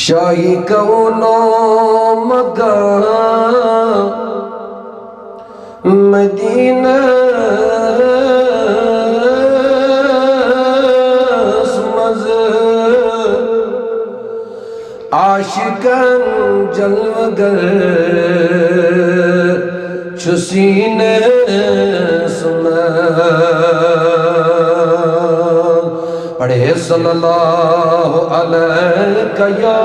شاہی کونو مکان مدینہ سمز عاشقان جلوگر چسین سمز پڑھے صلی اللہ علیہ یا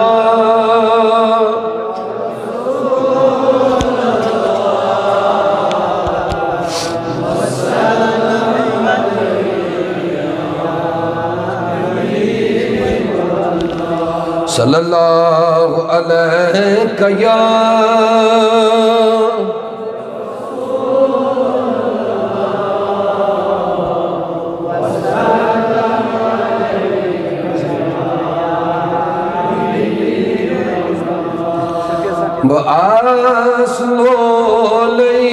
صلی اللہ علیہ یا بآسلو لئی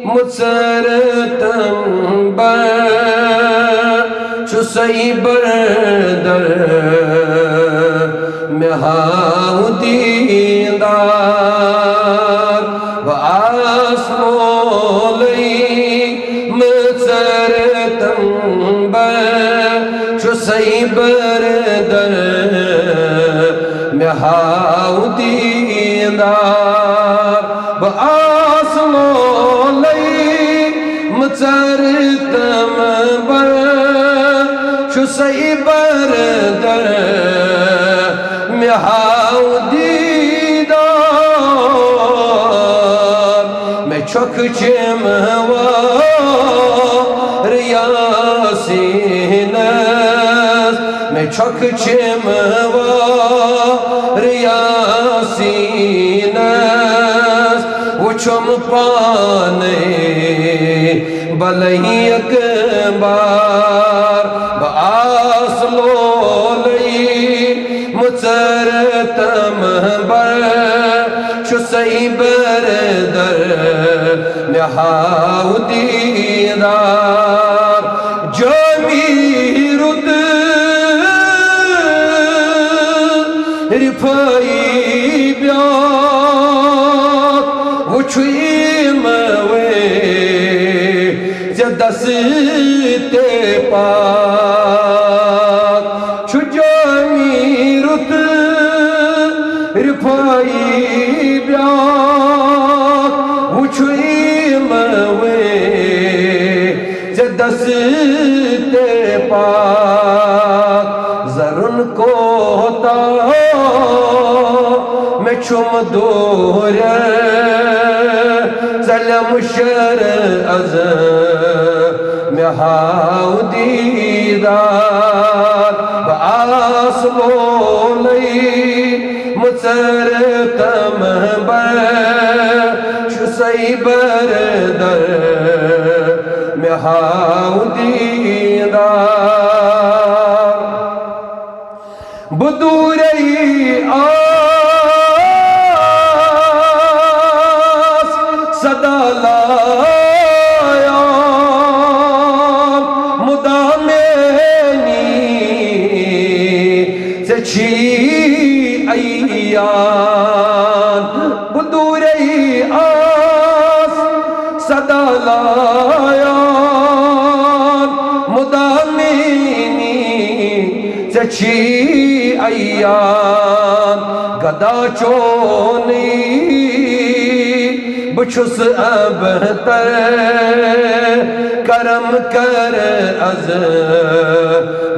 مصرتم چسئی بردر مہاو دیندار بآسلو لئی مصرتم چسئی بردر مہاو دیندار بآسلو لئی مصرتم چسئی بردر مہاو دیدار میں چک چموار یاسینس میں چک چموار یاسینس وچم پانے بلہی اکبار بآسلو لئی مصرتم چسئی بردر مہاو دیدار جمیرد رفائی بیات وچویم وے دست پاک چو جمیرد رفائی بیات وچویم وے دست پاک زرن کوتا میں چم دور ظلم شر از مہاو دیدار بآسلو لئی مصرتم چسئی بردر مہاو دیدار بدوری آس صدا لایا مدامینی سے چھی ایان بدوری آس صدا لایا مدامینی سے چھی ایان گدا چونی بچھس ابتر کرم کر از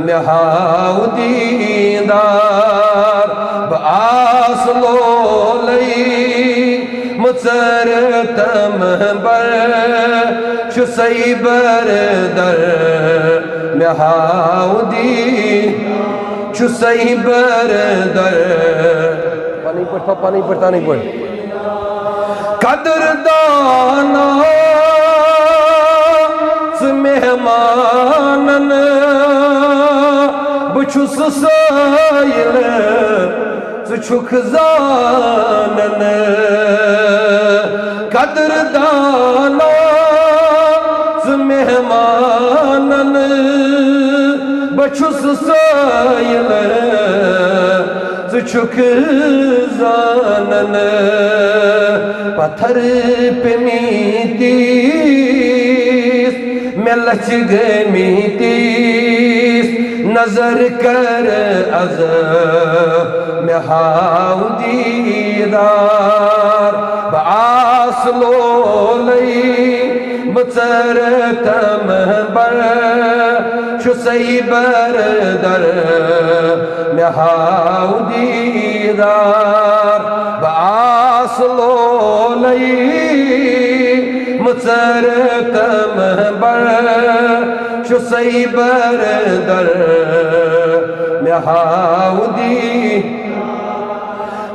مہاو دیندار بآسلو لئی مصرتم چسئی بردر مہاو دیندار چسئی بردر پانی پڑھتا پانی پڑھتا نہیں پڑھ قدر دانا مہمانن بچھس سائل چھک زانن قدر دانا مہمانن بچھس سائل چھک زانن پتھر پہ میتیس میں لچ گئے میتیس نظر کر از میں ہاؤ دیدار باس لولی بچر تم بر شسی بردر میں ہاؤ دیدار باس لولی مچر تم بر شسی بردر میں ہاؤ دیدار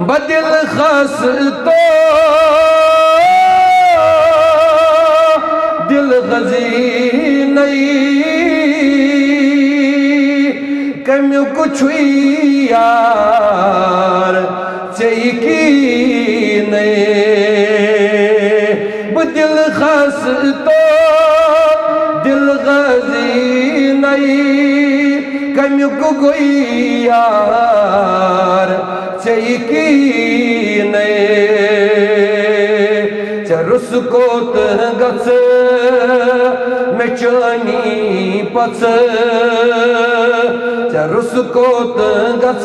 بدل خستو دل غزی نہیں کمیوں کچھ یار چاہی کی نہیں بدل خستو دل غزی نہیں کمیوں کوئی یار چاہی کی نہیں چرس کو تنگس میں چانی پس چرس کو تنگس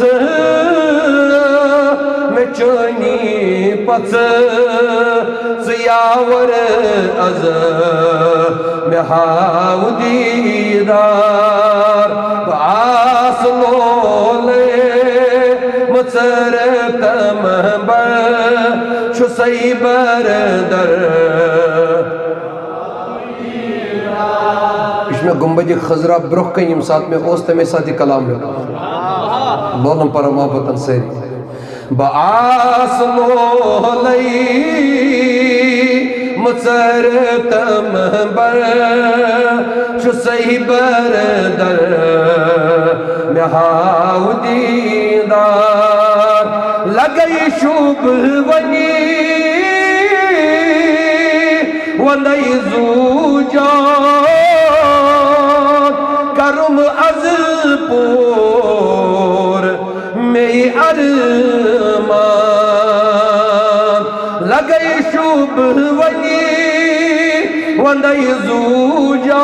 میں چانی پس سیاور از میں ہاؤ دیدار باس لولے مچر تم بر شسی بردر اس میں گنبد خضرہ برخ کئی امسات میں اوست میں ساتھی کلام لگا بولن پر محبتن سیری باس لولی مچر تم بر شسی بردر میں ہاؤ دیدار لگئی شوب ونی ونی زوجان کرم از پور میں ارمان لگئی شوب ونی ونی زوجان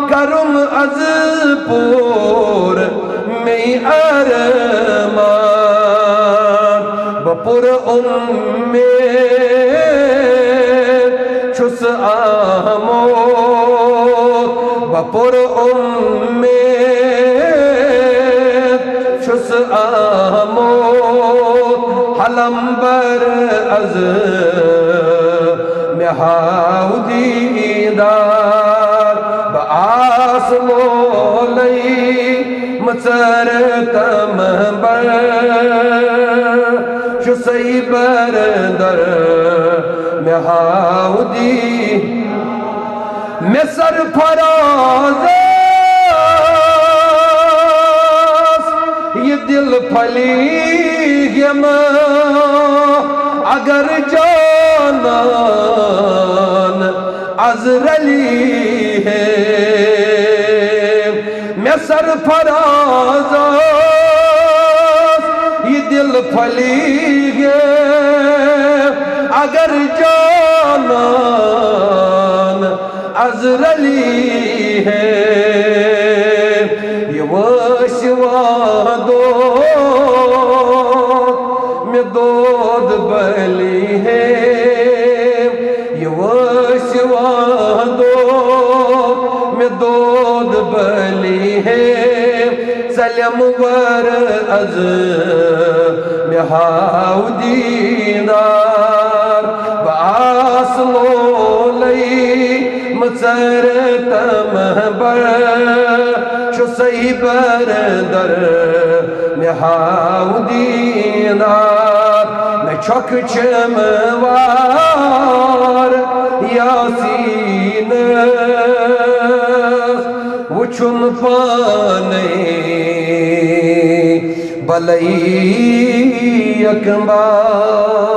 کرم از پور میں ارمان بپور میں چھس آمود بپور میں چھس آمود حلم بر از میں ہاؤ دیدار باس لولی مچر تم بر شسی بردر میں ہاؤ دی میں سرفراز یہ دل پھلی گیم اگر جانان عزرلی ہے میں سرفراز یہ دل پھلی گیم اگر جانان عزرلی ہے یہ وشوادو میں دود بلی ہے یہ وشوادو میں دود بلی ہے سلم ور از میں ہاؤ دیدار باس لولی مچر تم بر شسی بردر میں ہاؤ دیدار میں چھک چموار یاسین وچھن پانے بلئی اکبار